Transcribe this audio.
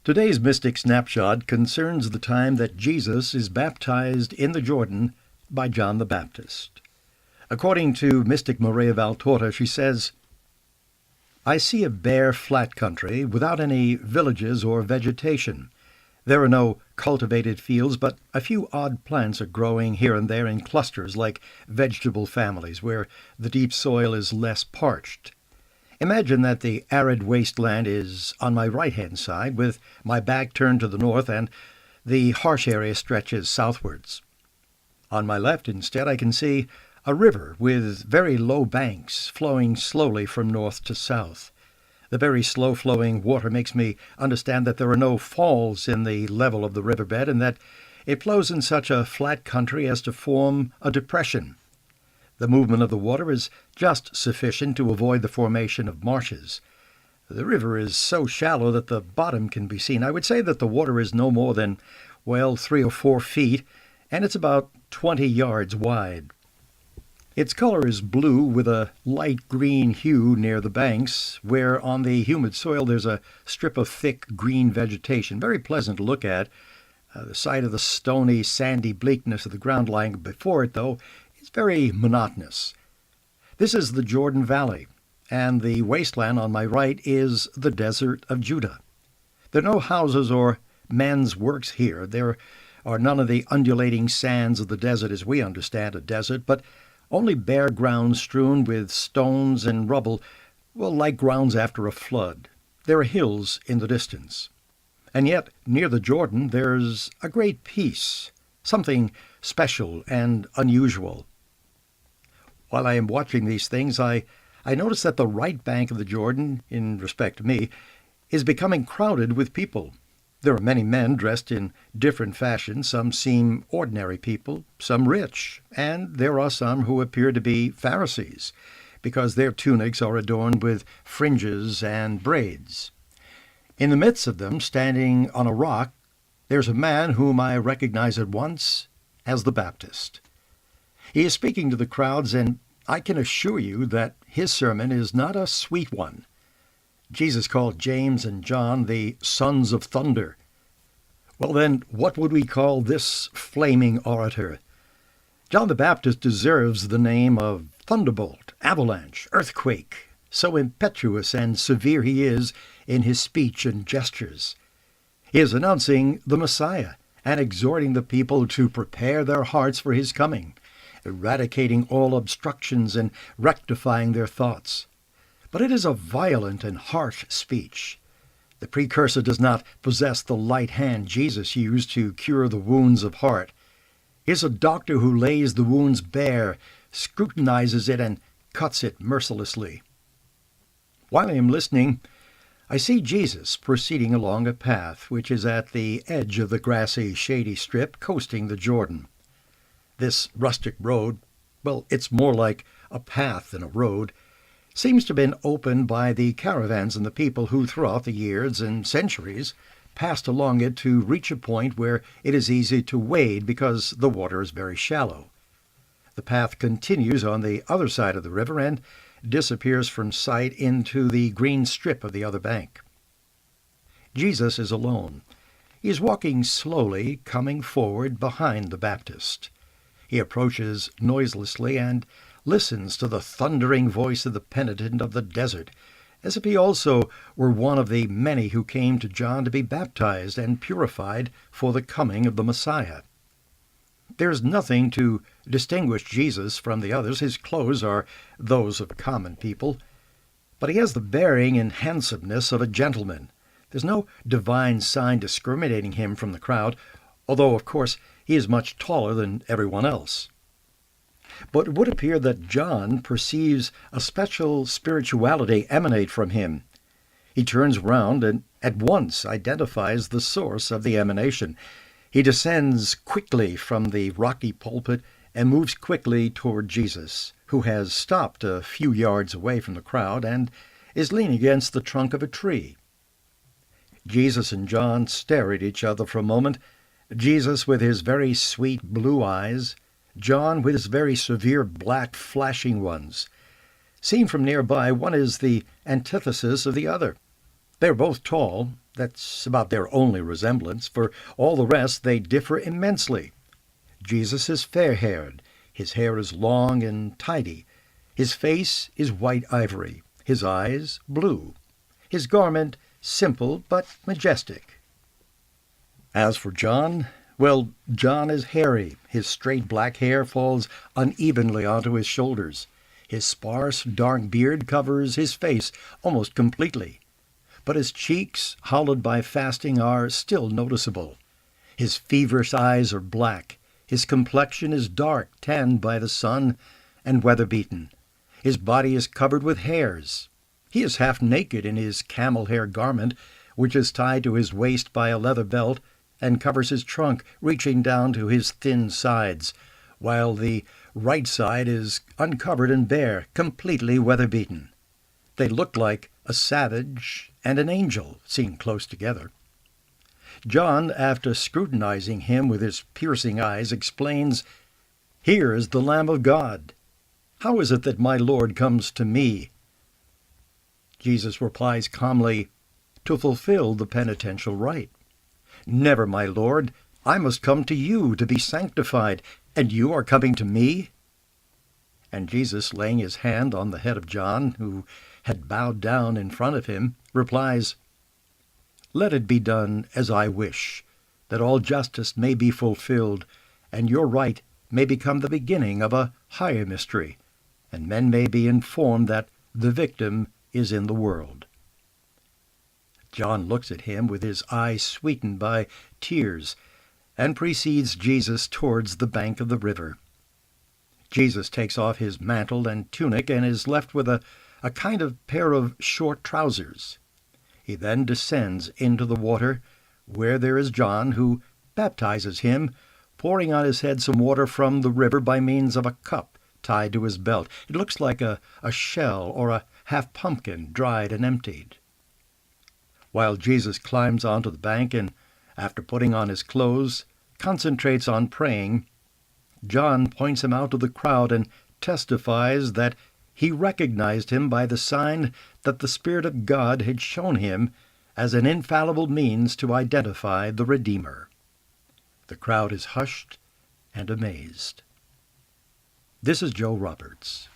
Today's Mystic Snapshot concerns the time that Jesus is baptized in the Jordan by John the Baptist. According to Mystic Maria Valtorta, she says, I see a bare, flat country without any villages or vegetation. There are no cultivated fields, but a few odd plants are growing here and there in clusters like vegetable families where the deep soil is less parched. Imagine that the arid wasteland is on my right-hand side, with my back turned to the north, and the harsh area stretches southwards. On my left, instead, I can see a river with very low banks flowing slowly from north to south. The very slow-flowing water makes me understand that there are no falls in the level of the riverbed, and that it flows in such a flat country as to form a depression. The movement of the water is just sufficient to avoid the formation of marshes. The river is so shallow that the bottom can be seen. I would say that the water is no more than, 3 or 4 feet, and it's about 20 yards wide. Its color is blue with a light green hue near the banks, where on the humid soil there's a strip of thick green vegetation, very pleasant to look at. The sight of the stony, sandy bleakness of the ground lying before it, though, is very monotonous. This is the Jordan Valley, and the wasteland on my right is the desert of Judah. There are no houses or men's works here. There are none of the undulating sands of the desert as we understand a desert, but only bare ground strewn with stones and rubble, like grounds after a flood. There are hills in the distance. And yet, near the Jordan, there's a great peace, something special and unusual. While I am watching these things, I notice that the right bank of the Jordan, in respect to me, is becoming crowded with people. There are many men dressed in different fashions. Some seem ordinary people, some rich, and there are some who appear to be Pharisees, because their tunics are adorned with fringes and braids. In the midst of them, standing on a rock, there's a man whom I recognize at once as the Baptist. He is speaking to the crowds, and I can assure you that his sermon is not a sweet one. Jesus called James and John the sons of thunder. Well then, what would we call this flaming orator? John the Baptist deserves the name of thunderbolt, avalanche, earthquake, so impetuous and severe he is in his speech and gestures. He is announcing the Messiah and exhorting the people to prepare their hearts for his coming, eradicating all obstructions and rectifying their thoughts. But it is a violent and harsh speech. The precursor does not possess the light hand Jesus used to cure the wounds of heart. He is a doctor who lays the wounds bare, scrutinizes it, and cuts it mercilessly. While I am listening, I see Jesus proceeding along a path which is at the edge of the grassy, shady strip coasting the Jordan. This rustic road, it's more like a path than a road, seems to have been opened by the caravans and the people who throughout the years and centuries passed along it to reach a point where it is easy to wade because the water is very shallow. The path continues on the other side of the river and disappears from sight into the green strip of the other bank. Jesus is alone. He is walking slowly, coming forward behind the Baptist. He approaches noiselessly and listens to the thundering voice of the penitent of the desert, as if he also were one of the many who came to John to be baptized and purified for the coming of the Messiah. There is nothing to distinguish Jesus from the others. His clothes are those of common people, but he has the bearing and handsomeness of a gentleman. There's no divine sign discriminating him from the crowd, although, of course, he is much taller than everyone else. But it would appear that John perceives a special spirituality emanate from him. He turns round and at once identifies the source of the emanation. He descends quickly from the rocky pulpit and moves quickly toward Jesus, who has stopped a few yards away from the crowd and is leaning against the trunk of a tree. Jesus and John stare at each other for a moment, Jesus with his very sweet blue eyes, John with his very severe black flashing ones. Seen from nearby, one is the antithesis of the other. They're both tall. That's about their only resemblance. For all the rest, they differ immensely. Jesus is fair-haired. His hair is long and tidy. His face is white ivory. His eyes blue. His garment simple but majestic. As for John, well, John is hairy. His straight black hair falls unevenly onto his shoulders. His sparse, dark beard covers his face almost completely. But his cheeks, hollowed by fasting, are still noticeable. His feverish eyes are black. His complexion is dark, tanned by the sun, and weather-beaten. His body is covered with hairs. He is half naked in his camel-hair garment, which is tied to his waist by a leather belt and covers his trunk, reaching down to his thin sides, while the right side is uncovered and bare, completely weather-beaten. They look like a savage and an angel seen close together. John, after scrutinizing him with his piercing eyes, explains, "Here is the Lamb of God. How is it that my Lord comes to me?" Jesus replies calmly, "To fulfill the penitential rite." "Never, my Lord. I must come to you to be sanctified, and you are coming to me?" And Jesus, laying his hand on the head of John, who had bowed down in front of him, replies, "Let it be done as I wish, that all justice may be fulfilled, and your rite may become the beginning of a higher mystery, and men may be informed that the victim is in the world." John looks at him with his eyes sweetened by tears, and precedes Jesus towards the bank of the river. Jesus takes off his mantle and tunic and is left with a kind of pair of short trousers. He then descends into the water, where there is John, who baptizes him, pouring on his head some water from the river by means of a cup tied to his belt. It looks like a shell or a half pumpkin dried and emptied. While Jesus climbs onto the bank and, after putting on his clothes, concentrates on praying, John points him out to the crowd and testifies that he recognized him by the sign that the Spirit of God had shown him as an infallible means to identify the Redeemer. The crowd is hushed and amazed. This is Joe Roberts.